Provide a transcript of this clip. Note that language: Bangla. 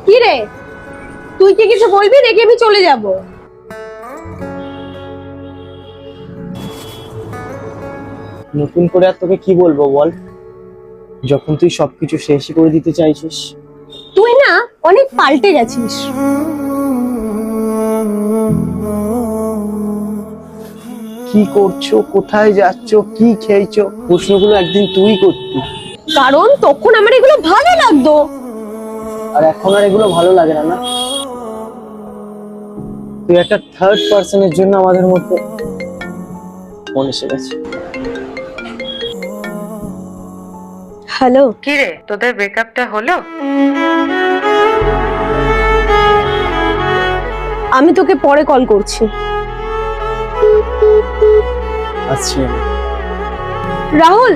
কি রে, তুই কি কিছু বলবি নাকি আমি চলে যাব? নতুন করে আর তোকে কি বলবো বল, যখন তুই সবকিছু শেষই করে দিতে চাইছিস। তুই না অনেক পাল্টে গেছিস। কি করছো, কোথায় যাচ্ছো, কি খেয়েছো, প্রশ্নগুলো একদিন তুই করতি। কারণ তখন আমার এগুলো ভালো লাগতো। আর এখন আর এগুলো ভালো লাগে না, না? তুই একটা থার্ড পার্সনের জন্য আমাদের মধ্যে মন এসে গেছে। হ্যালো, কি রে, তোদের ব্রেকআপটা হলো? আমি তোকে পরে কল করছি। আসছি আমি। রাহুল,